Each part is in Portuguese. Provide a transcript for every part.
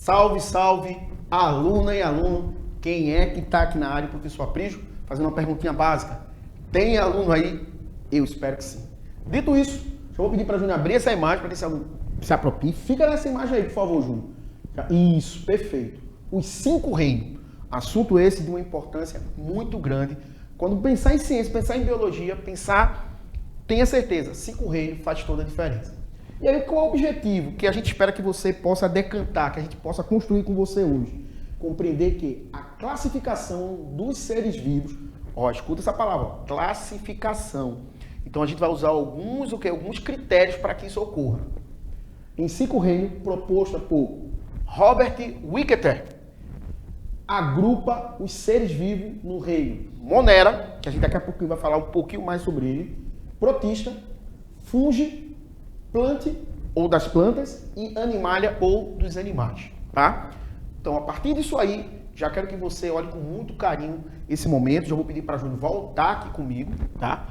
Salve, salve, aluna e aluno. Quem é que está aqui na área, professor Aprígio, fazendo uma perguntinha básica? Tem aluno aí? Eu espero que sim. Dito isso, eu vou pedir para a Júnior abrir essa imagem para que esse aluno se aproprie. Fica nessa imagem aí, por favor, Júnior. Isso, perfeito. Os 5 reinos. Assunto esse de uma importância muito grande. Quando pensar em ciência, pensar em biologia, tenha certeza, 5 reinos faz toda a diferença. E aí, qual é o objetivo que a gente espera que você possa decantar, que a gente possa construir com você hoje? Compreender que a classificação dos seres vivos, escuta essa palavra, classificação. Então a gente vai usar alguns critérios para que isso ocorra. Em 5 reinos, proposta por Robert Wicketer, agrupa os seres vivos no reino Monera, que a gente daqui a pouco vai falar um pouquinho mais sobre ele, Protista, Fungi, Plante, ou das plantas, e Animalia, ou dos animais, tá? Então, a partir disso aí, já quero que você olhe com muito carinho esse momento. Já vou pedir para a Júnior voltar aqui comigo, tá?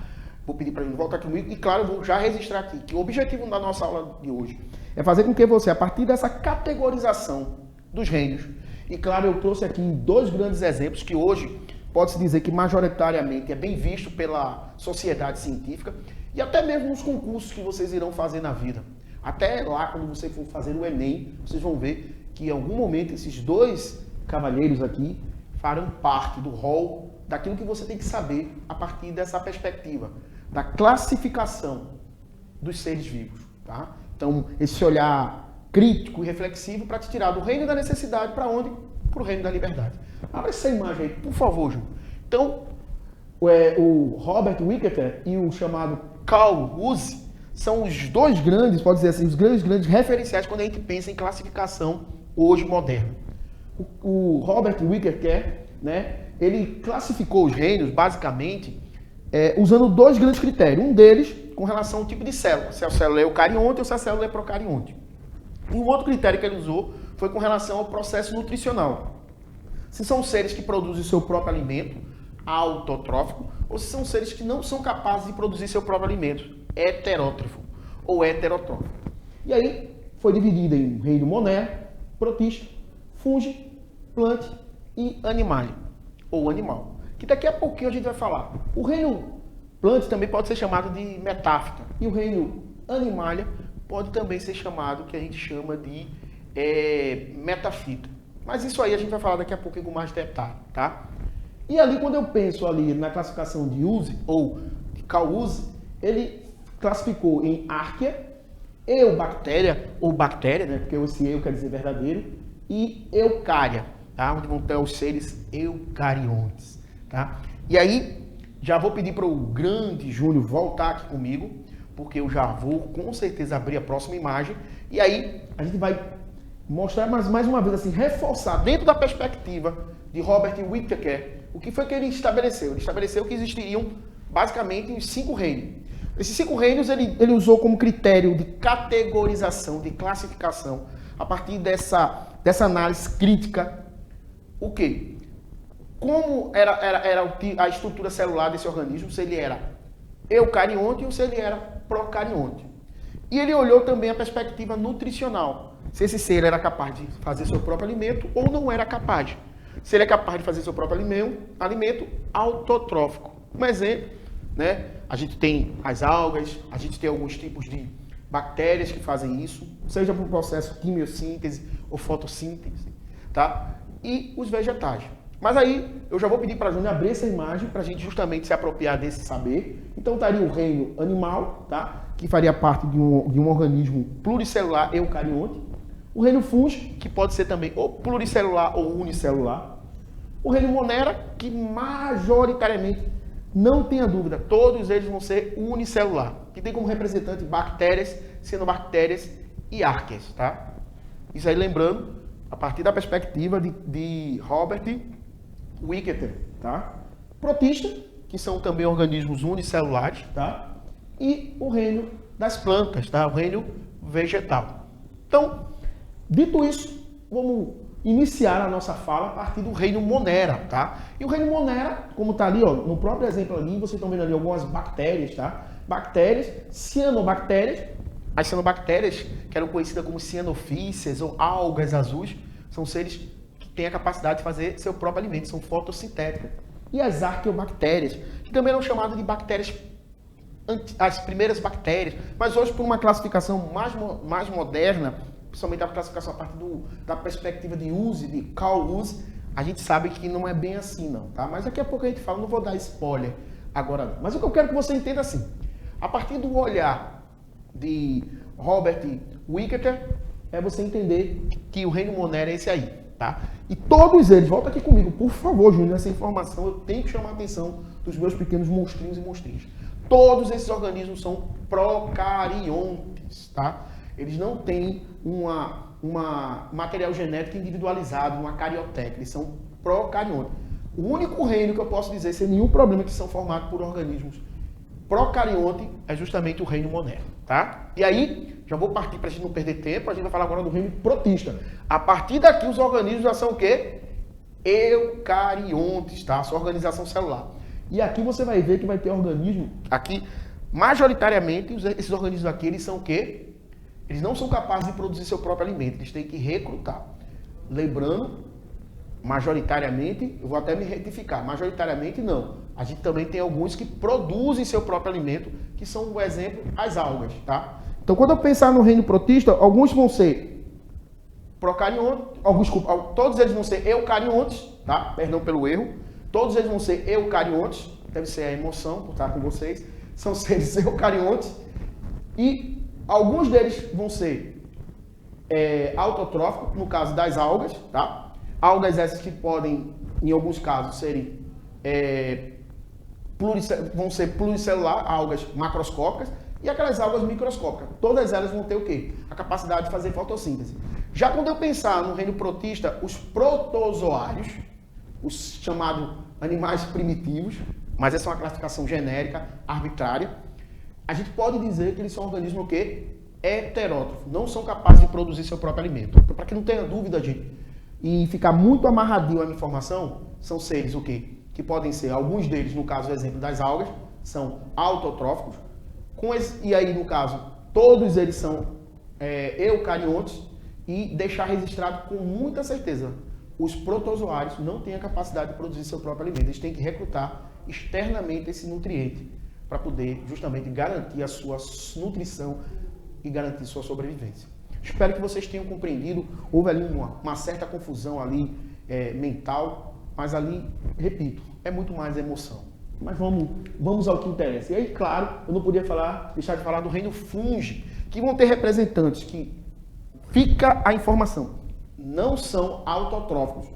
Vou pedir para a Júnior voltar aqui comigo. E, claro, eu vou já registrar aqui que o objetivo da nossa aula de hoje é fazer com que você, a partir dessa categorização dos reinos, e, claro, eu trouxe aqui 2 grandes exemplos que hoje pode-se dizer que majoritariamente é bem visto pela sociedade científica e até mesmo nos concursos que vocês irão fazer na vida. Até lá, quando você for fazer o Enem, vocês vão ver que em algum momento esses 2 cavalheiros aqui farão parte do rol daquilo que você tem que saber a partir dessa perspectiva, da classificação dos seres vivos, tá? Então, esse olhar crítico e reflexivo para te tirar do reino da necessidade para onde? Para o reino da liberdade. Abra essa imagem aí, por favor, Ju. Então, o Robert Wicketer e o chamado Carl Woese são os 2 grandes, pode dizer assim, os grandes referenciais quando a gente pensa em classificação hoje moderna. O Robert Wicketer, né, ele classificou os reinos, basicamente, usando 2 grandes critérios. Um deles, com relação ao tipo de célula. Se a célula é eucarionte ou se a célula é procarionte. E um outro critério que ele usou foi com relação ao processo nutricional. Se são seres que produzem seu próprio alimento, autotrófico, ou se são seres que não são capazes de produzir seu próprio alimento, heterótrofo ou heterotrófico. E aí foi dividido em reino Monera, Protista, Fungi, Plante e Animalia, ou animal. Que daqui a pouquinho a gente vai falar. O reino Plante também pode ser chamado de metáfita. E o reino Animalia pode também ser chamado, que a gente chama de metafita. Mas isso aí a gente vai falar daqui a pouco com mais detalhe, tá? E ali, quando eu penso ali na classificação de Woese, ou de Carl Woese, ele classificou em Archaea, Eubactéria, ou bactéria, né? Porque esse eu quer dizer verdadeiro, e Eucária, tá? Onde vão ter os seres eucariontes, tá? E aí, já vou pedir para o grande Júnior voltar aqui comigo, porque eu já vou com certeza abrir a próxima imagem, e aí a gente vai mostrar mais uma vez, assim, reforçar dentro da perspectiva de Robert Wicketer o que foi que ele estabeleceu. Ele estabeleceu que existiriam basicamente os 5 reinos. Esses 5 reinos ele usou como critério de categorização, de classificação, a partir dessa análise crítica, o quê? Como era a estrutura celular desse organismo, se ele era eucarionte ou se ele era procarionte. E ele olhou também a perspectiva nutricional, se esse ser era capaz de fazer seu próprio alimento ou não era capaz. Se ele é capaz de fazer seu próprio alimento autotrófico. Um exemplo, né? A gente tem as algas, a gente tem alguns tipos de bactérias que fazem isso, seja por processo de quimiossíntese ou fotossíntese, tá? E os vegetais. Mas aí eu já vou pedir para a Júnior abrir essa imagem para a gente justamente se apropriar desse saber. Então estaria o reino animal, tá? Que faria parte de um organismo pluricelular eucarionte. O reino fungi, que pode ser também ou pluricelular ou unicelular. O reino monera, que majoritariamente, não tenha dúvida, todos eles vão ser unicelular. Que tem como representante bactérias, cianobactérias e arqueias, tá? Isso aí lembrando, a partir da perspectiva de Robert Wicketer, tá? Protista, que são também organismos unicelulares, tá? E o reino das plantas, tá? O reino vegetal. Então, dito isso, vamos iniciar a nossa fala a partir do reino Monera, tá? E o reino Monera, como tá ali, ó, no próprio exemplo ali, vocês estão vendo ali algumas bactérias, tá? Bactérias, cianobactérias. As cianobactérias, que eram conhecidas como cianofíceas ou algas azuis, são seres que têm a capacidade de fazer seu próprio alimento, são fotossintéticas. E as arqueobactérias, que também eram chamadas de bactérias, as primeiras bactérias, mas hoje por uma classificação mais moderna, principalmente a classificação a partir da perspectiva de Uzi, de Carl Uzi, a gente sabe que não é bem assim não, tá? Mas daqui a pouco a gente fala, não vou dar spoiler agora não. Mas o que eu quero que você entenda assim, a partir do olhar de Robert Wicketer, é você entender que o reino Monera é esse aí, tá? E todos eles, volta aqui comigo, por favor, Júnior, essa informação eu tenho que chamar a atenção dos meus pequenos monstrinhos e monstrinhas. Todos esses organismos são procariontes, tá? Eles não têm uma material genético individualizado, uma carioteca, eles são procariontes. O único reino que eu posso dizer sem nenhum problema que são formados por organismos procarionte é justamente o reino Monera, tá? E aí, já vou partir para a gente não perder tempo, a gente vai falar agora do reino protista. A partir daqui, os organismos já são o quê? Eucariontes, tá? A sua organização celular. E aqui você vai ver que vai ter organismo, aqui, majoritariamente, esses organismos aqui, eles são o quê? Eles não são capazes de produzir seu próprio alimento, eles têm que recrutar. Lembrando, majoritariamente, eu vou até me retificar, majoritariamente não. A gente também tem alguns que produzem seu próprio alimento, que são, por exemplo, as algas, tá? Então, quando eu pensar no reino protista, alguns vão ser procariontes, todos eles vão ser eucariontes, tá? Perdão pelo erro. Todos eles vão ser eucariontes, deve ser a emoção por estar com vocês. São seres eucariontes. E alguns deles vão ser autotróficos, no caso das algas, tá? Algas essas que podem, em alguns casos, serem vão ser pluricelular, algas macroscópicas, e aquelas algas microscópicas. Todas elas vão ter o quê? A capacidade de fazer fotossíntese. Já quando eu pensar no reino protista, os protozoários, os chamados animais primitivos, mas essa é uma classificação genérica, arbitrária, a gente pode dizer que eles são organismos o quê? Heterótrofos, não são capazes de produzir seu próprio alimento. Então, para que não tenha dúvida, gente, e ficar muito amarradinho a minha informação, são seres o quê? Que podem ser, alguns deles, no caso, o exemplo das algas, são autotróficos, e aí, no caso, todos eles são eucariontes, e deixar registrado com muita certeza, os protozoários não têm a capacidade de produzir seu próprio alimento, eles têm que recrutar externamente esse nutriente para poder justamente garantir a sua nutrição e garantir sua sobrevivência. Espero que vocês tenham compreendido, houve ali uma certa confusão ali mental, mas ali, repito, é muito mais emoção. Mas vamos ao que interessa. E aí, claro, eu não podia deixar de falar do reino fungi, que vão ter representantes que, fica a informação, não são autotróficos.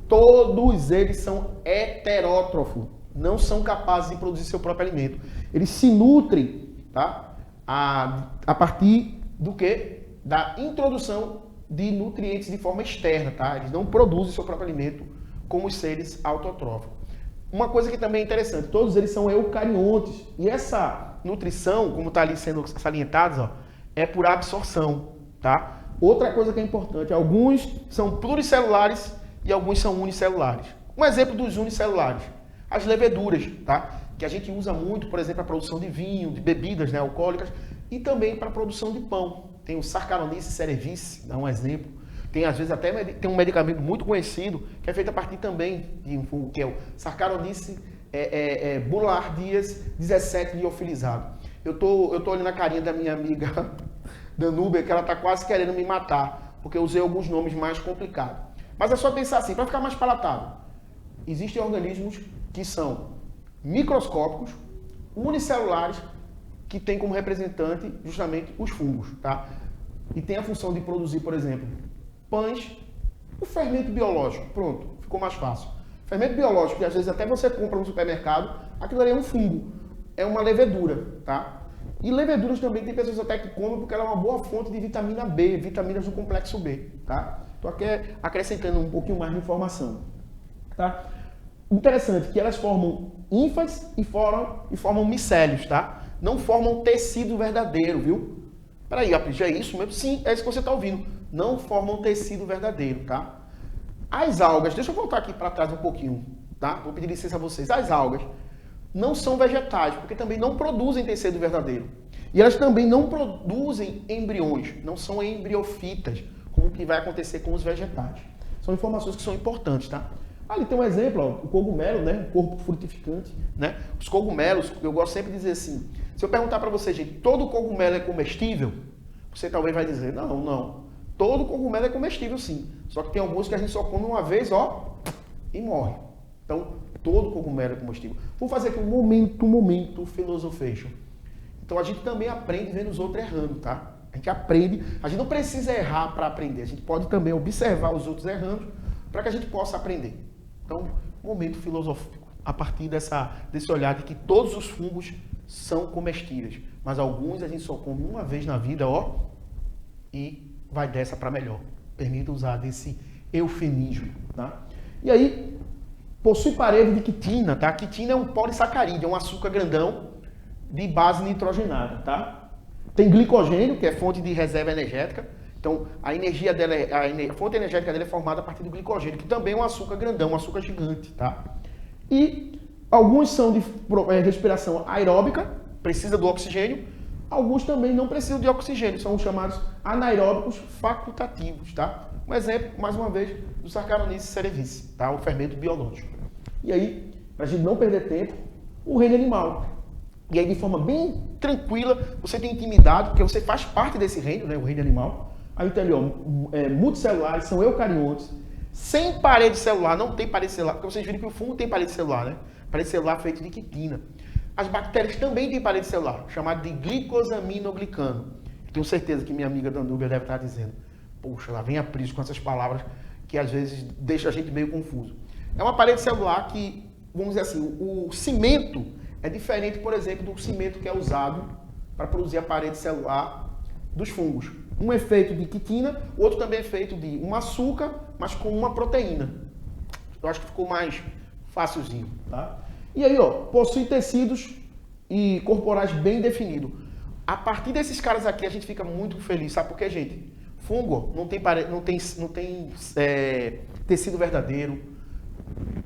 Todos eles são heterótrofos, não são capazes de produzir seu próprio alimento. Eles se nutrem, tá? A partir do quê? Da introdução de nutrientes de forma externa, tá? Eles não produzem seu próprio alimento como os seres autotróficos. Uma coisa que também é interessante, todos eles são eucariontes. E essa nutrição, como está ali sendo salientados, ó, é por absorção, tá? Outra coisa que é importante, alguns são pluricelulares e alguns são unicelulares. Um exemplo dos unicelulares, as leveduras, tá? Que a gente usa muito, por exemplo, para a produção de vinho, de bebidas, né, alcoólicas, e também para a produção de pão. Tem o Saccharomyces cerevisiae, dá um exemplo. Tem, às vezes, até tem um medicamento muito conhecido, que é feito a partir também de um fungo, que é o Saccharomyces boulardii 17 liofilizado. Eu tô olhando a carinha da minha amiga Danúbia, que ela está quase querendo me matar, porque eu usei alguns nomes mais complicados. Mas é só pensar assim, para ficar mais palatável. Existem organismos que são microscópicos, unicelulares, que têm como representante justamente os fungos, tá? E tem a função de produzir, por exemplo, pães, o fermento biológico. Pronto, ficou mais fácil. Fermento biológico, que às vezes até você compra no supermercado, aquilo ali é um fungo, é uma levedura, tá? E leveduras também tem pessoas até que comem porque ela é uma boa fonte de vitamina B, vitaminas do complexo B, tá? Estou aqui acrescentando um pouquinho mais de informação, tá? Interessante que elas formam ínfas e formam micélios, tá? Não formam tecido verdadeiro, viu? Peraí, já é isso mesmo? Sim, é isso que você está ouvindo. Não formam tecido verdadeiro, tá? As algas, deixa eu voltar aqui para trás um pouquinho, tá? Vou pedir licença a vocês. As algas não são vegetais, porque também não produzem tecido verdadeiro. E elas também não produzem embriões, não são embriofitas, como que vai acontecer com os vegetais. São informações que são importantes, tá? Ali tem um exemplo, ó, o cogumelo, né? O corpo frutificante, né? Os cogumelos, eu gosto sempre de dizer assim, se eu perguntar para você, gente, todo cogumelo é comestível? Você talvez vai dizer, não. Todo cogumelo é comestível, sim. Só que tem alguns que a gente só come uma vez, ó, e morre. Então, todo cogumelo é comestível. Vou fazer aqui um momento filosofation. Então, a gente também aprende vendo os outros errando, tá? A gente aprende, a gente não precisa errar para aprender. A gente pode também observar os outros errando para que a gente possa aprender. Então, momento filosófico, a partir desse olhar de que todos os fungos são comestíveis, mas alguns a gente só come uma vez na vida, ó, e vai dessa para melhor. Permita usar desse eufemismo, tá? E aí, possui parede de quitina, tá? Quitina é um polissacarídeo, é um açúcar grandão de base nitrogenada, tá? Tem glicogênio, que é fonte de reserva energética. Então, a energia dela, a fonte energética dela é formada a partir do glicogênio, que também é um açúcar grandão, um açúcar gigante, tá? E alguns são de respiração aeróbica, precisa do oxigênio. Alguns também não precisam de oxigênio, são os chamados anaeróbicos facultativos, tá? Um exemplo, mais uma vez, do Saccharomyces cerevisiae, tá? O fermento biológico. E aí, para a gente não perder tempo, o reino animal. E aí, de forma bem tranquila, você tem intimidade, porque você faz parte desse reino, né? O reino animal. Aí tem ali, ó, multicelulares, são eucariontes, sem parede celular, não tem parede celular, porque vocês viram que o fungo tem parede celular, né? Parede celular feita de quitina. As bactérias também têm parede celular, chamada de glicosaminoglicano. Tenho certeza que minha amiga Danúbia deve estar dizendo, poxa, lá vem a Pris com essas palavras que às vezes deixa a gente meio confuso. É uma parede celular que, vamos dizer assim, o cimento é diferente, por exemplo, do cimento que é usado para produzir a parede celular dos fungos. Um é feito de quitina, o outro também é feito de um açúcar, mas com uma proteína. Eu acho que ficou mais facilzinho, tá? E aí, ó, possui tecidos e corporais bem definidos. A partir desses caras aqui, a gente fica muito feliz, sabe por quê, gente? Fungo não tem tecido verdadeiro,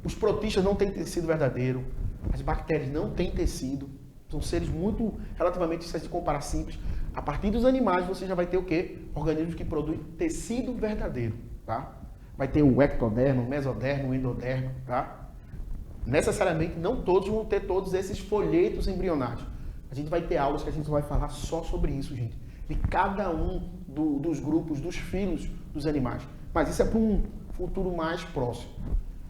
os protistas não têm tecido verdadeiro, as bactérias não têm tecido, são seres muito, relativamente, se a gente comparar simples. A partir dos animais, você já vai ter o quê? Organismos que produzem tecido verdadeiro, tá? Vai ter o ectodermo, o mesodermo, o endodermo, tá? Necessariamente, não todos vão ter todos esses folhetos embrionários. A gente vai ter aulas que a gente vai falar só sobre isso, gente. De cada um dos grupos, dos filos dos animais. Mas isso é para um futuro mais próximo.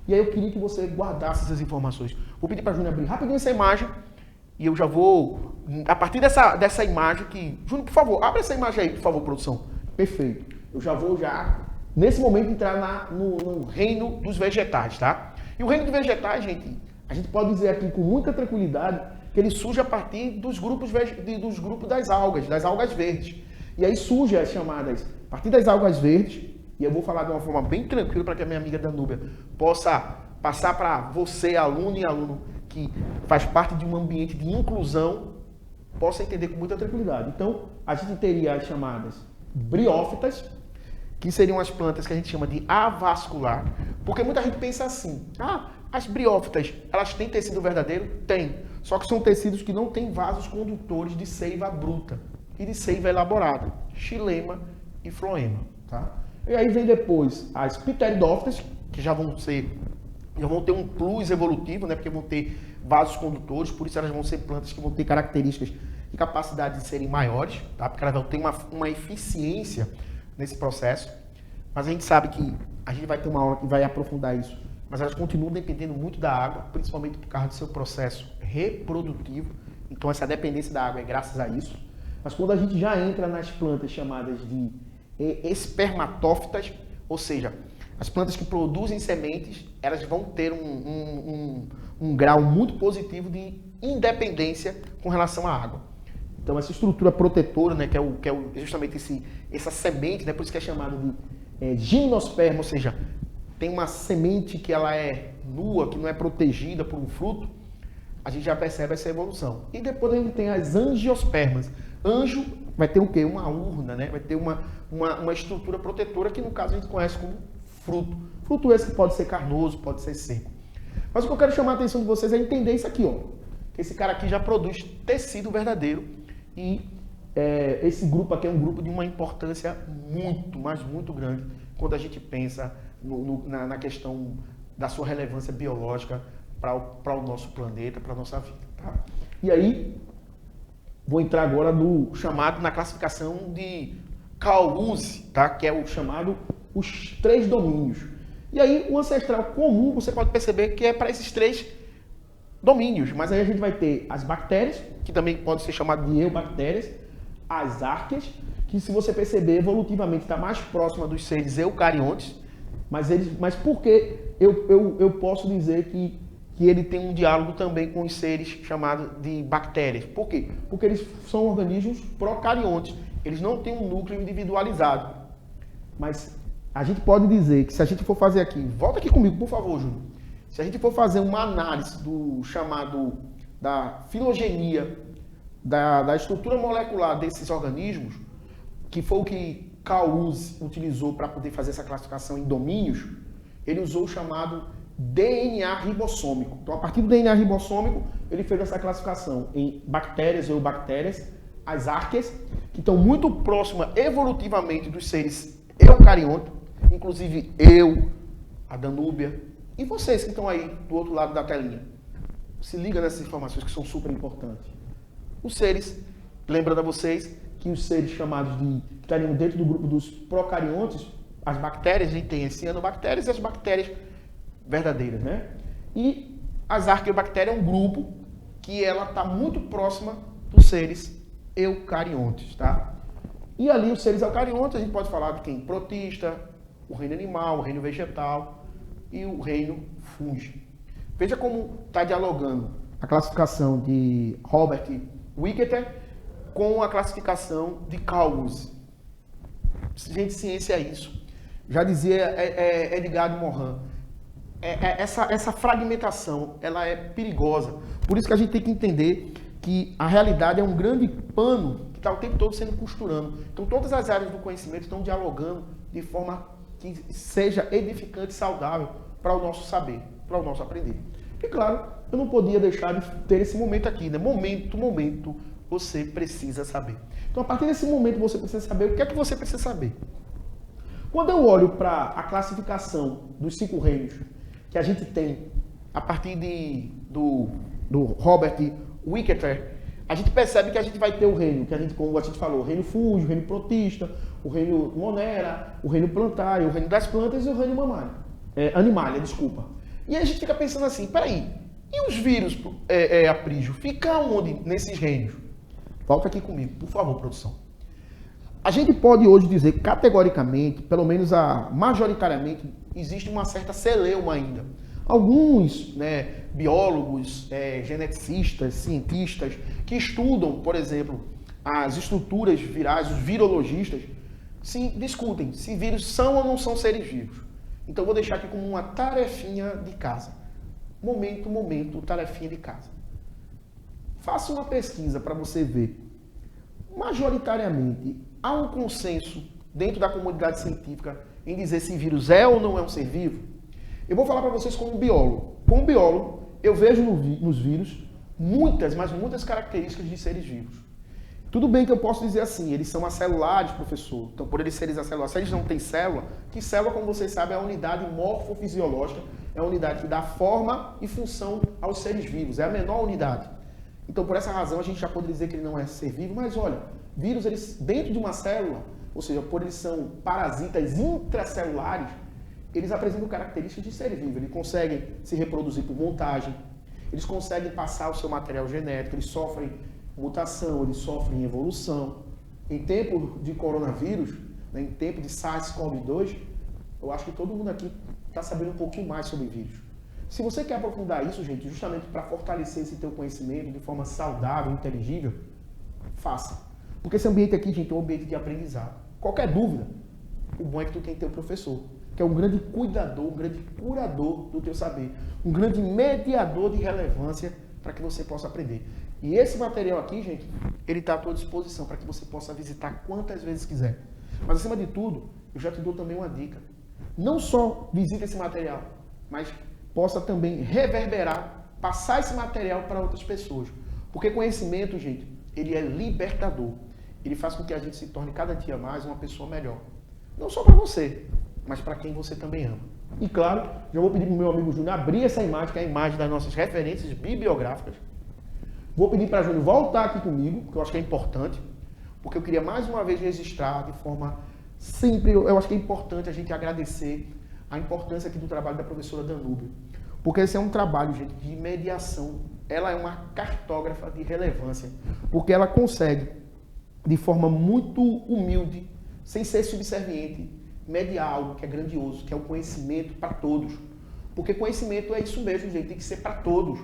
E aí eu queria que você guardasse essas informações. Vou pedir para a Júnior abrir rapidinho essa imagem. E eu já vou, a partir dessa imagem que... Júnior, por favor, abre essa imagem aí, por favor, produção. Perfeito. Eu já vou, nesse momento, entrar no reino dos vegetais, tá? E o reino dos vegetais, gente, a gente pode dizer aqui com muita tranquilidade que ele surge a partir dos grupos das algas verdes. E aí surge as chamadas, a partir das algas verdes, e eu vou falar de uma forma bem tranquila para que a minha amiga Danúbia possa passar para você, aluno e aluno, que faz parte de um ambiente de inclusão, possa entender com muita tranquilidade. Então, a gente teria as chamadas briófitas, que seriam as plantas que a gente chama de avascular, porque muita gente pensa assim, as briófitas, elas têm tecido verdadeiro? Tem, só que são tecidos que não têm vasos condutores de seiva bruta e de seiva elaborada, xilema e floema, tá? E aí vem depois as pteridófitas, que já vão ter um plus evolutivo, né? Porque vão ter vasos condutores, por isso elas vão ser plantas que vão ter características e capacidade de serem maiores, tá? Porque elas vão ter uma eficiência nesse processo. Mas a gente sabe que a gente vai ter uma aula que vai aprofundar isso. Mas elas continuam dependendo muito da água, principalmente por causa do seu processo reprodutivo. Então essa dependência da água é graças a isso. Mas quando a gente já entra nas plantas chamadas de espermatófitas, ou seja, as plantas que produzem sementes, elas vão ter um grau muito positivo de independência com relação à água. Então essa estrutura protetora, né, que é justamente essa semente, né, por isso que é chamada de gimnosperma, ou seja, tem uma semente que ela é nua, que não é protegida por um fruto, a gente já percebe essa evolução. E depois a gente tem as angiospermas. Anjo vai ter o quê? Uma urna, né? Vai ter uma estrutura protetora que no caso a gente conhece como fruto. Fruto esse que pode ser carnoso, pode ser seco. Mas o que eu quero chamar a atenção de vocês é entender isso aqui, ó. Que esse cara aqui já produz tecido verdadeiro e esse grupo aqui é um grupo de uma importância muito, mas muito grande, quando a gente pensa na questão da sua relevância biológica para o nosso planeta, para a nossa vida. Tá? E aí, vou entrar agora na classificação de Cauchy, tá? Que é o chamado os 3 domínios. E aí, o ancestral comum, você pode perceber que é para esses 3 domínios. Mas aí a gente vai ter as bactérias, que também pode ser chamado de eubactérias, as arqueias, que se você perceber, evolutivamente está mais próxima dos seres eucariontes, mas por que eu posso dizer que ele tem um diálogo também com os seres chamados de bactérias? Por quê? Porque eles são organismos procariontes, eles não têm um núcleo individualizado. Mas a gente pode dizer que se a gente for fazer aqui, volta aqui comigo, por favor, Júnior. Se a gente for fazer uma análise da filogenia, da estrutura molecular desses organismos, que foi o que Cauchy utilizou para poder fazer essa classificação em domínios, ele usou o chamado DNA ribossômico. Então, a partir do DNA ribossômico, ele fez essa classificação em bactérias ou bactérias, as arqueias, que estão muito próximas evolutivamente dos seres eucariontes, inclusive eu, a Danúbia, e vocês que estão aí do outro lado da telinha. Se liga nessas informações que são super importantes. Os seres, lembrando a vocês que os seres chamados que estariam dentro do grupo dos procariontes, as bactérias, a gente tem as cianobactérias e as bactérias verdadeiras, né? E as arqueobactérias é um grupo que ela está muito próxima dos seres eucariontes, tá? E ali os seres eucariontes, a gente pode falar de quem? Protista, o reino animal, o reino vegetal e o reino fungi. Veja como está dialogando a classificação de Robert Wicketer com a classificação de Cauchy. Gente, ciência é isso. Já dizia Edgar de Morin, essa fragmentação, ela é perigosa. Por isso que a gente tem que entender que a realidade é um grande pano que está o tempo todo sendo costurando. Então, todas as áreas do conhecimento estão dialogando de forma que seja edificante e saudável para o nosso saber, para o nosso aprender. E, claro, eu não podia deixar de ter esse momento aqui, né? Momento, você precisa saber. Então, a partir desse momento, você precisa saber o que é que você precisa saber. Quando eu olho para a classificação dos 5 reinos que a gente tem a partir do Robert Wicketer, a gente percebe que a gente vai ter o reino, que a gente, como a gente falou, o reino fungi, o reino protista, o reino monera, o reino plantário, o reino das plantas e o reino animalia, desculpa. E aí a gente fica pensando assim, peraí, e os vírus, Aprígio, ficam onde nesses reinos? Volta aqui comigo, por favor, produção. A gente pode hoje dizer que categoricamente, pelo menos majoritariamente, existe uma certa celeuma ainda. Alguns biólogos, geneticistas, cientistas, que estudam, por exemplo, as estruturas virais, os virologistas, discutem se vírus são ou não são seres vivos. Então, vou deixar aqui como uma tarefinha de casa. Momento, tarefinha de casa. Faça uma pesquisa para você ver. Majoritariamente, há um consenso dentro da comunidade científica em dizer se vírus é ou não é um ser vivo? Eu vou falar para vocês como biólogo. Como biólogo, eu vejo nos vírus muitas características de seres vivos. Tudo bem que eu posso dizer assim, eles são acelulares, professor. Então, por eles serem acelulares, se eles não têm célula, que célula, como vocês sabem, é a unidade morfofisiológica, é a unidade que dá forma e função aos seres vivos, é a menor unidade. Então, por essa razão, a gente já pode dizer que ele não é ser vivo, mas olha, vírus, eles dentro de uma célula, ou seja, por eles são parasitas intracelulares, eles apresentam características de ser vivo. Eles conseguem se reproduzir por montagem, eles conseguem passar o seu material genético, eles sofrem mutação, eles sofrem evolução. Em tempo de coronavírus, em tempo de SARS-CoV-2, eu acho que todo mundo aqui está sabendo um pouquinho mais sobre vírus. Se você quer aprofundar isso, gente, justamente para fortalecer esse teu conhecimento de forma saudável, inteligível, faça. Porque esse ambiente aqui, gente, é um ambiente de aprendizado. Qualquer dúvida, o bom é que tu tem teu professor, que é um grande cuidador, um grande curador do teu saber, um grande mediador de relevância para que você possa aprender. E esse material aqui, gente, ele está à tua disposição para que você possa visitar quantas vezes quiser. Mas, acima de tudo, eu já te dou também uma dica. Não só visite esse material, mas possa também reverberar, passar esse material para outras pessoas. Porque conhecimento, gente, ele é libertador. Ele faz com que a gente se torne cada dia mais uma pessoa melhor. Não só para você, mas para quem você também ama. E claro, já vou pedir para o meu amigo Júnior abrir essa imagem, que é a imagem das nossas referências bibliográficas. Vou pedir para Júnior voltar aqui comigo, porque eu acho que é importante, porque eu queria mais uma vez registrar de forma sempre, eu acho que é importante a gente agradecer a importância aqui do trabalho da professora Danúbia, porque esse é um trabalho, gente, de mediação. Ela é uma cartógrafa de relevância, porque ela consegue, de forma muito humilde, sem ser subserviente, mediar algo que é grandioso, que é o conhecimento para todos. Porque conhecimento é isso mesmo, gente, tem que ser para todos.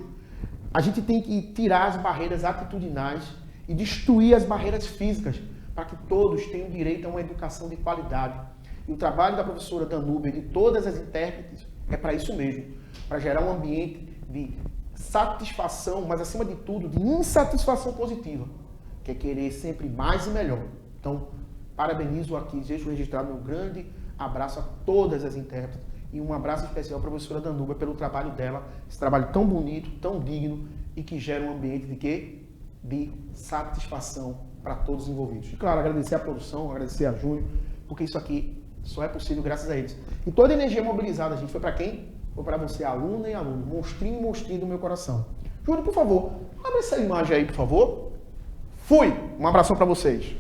A gente tem que tirar as barreiras atitudinais e destruir as barreiras físicas para que todos tenham direito a uma educação de qualidade. E o trabalho da professora Danúbia e de todas as intérpretes é para isso mesmo, para gerar um ambiente de satisfação, mas acima de tudo, de insatisfação positiva, que é querer sempre mais e melhor. Então, parabenizo aqui, deixo registrado meu grande abraço a todas as intérpretes e um abraço especial à professora Danúbia pelo trabalho dela, esse trabalho tão bonito, tão digno e que gera um ambiente de quê? De satisfação para todos os envolvidos. E claro, agradecer a produção, agradecer a Júnior, porque isso aqui só é possível graças a eles. E toda a energia mobilizada, gente, foi para quem? Foi para você, aluna e aluno, monstrinho e monstrinho do meu coração. Júnior, por favor, abre essa imagem aí, por favor. Fui! Um abração para vocês.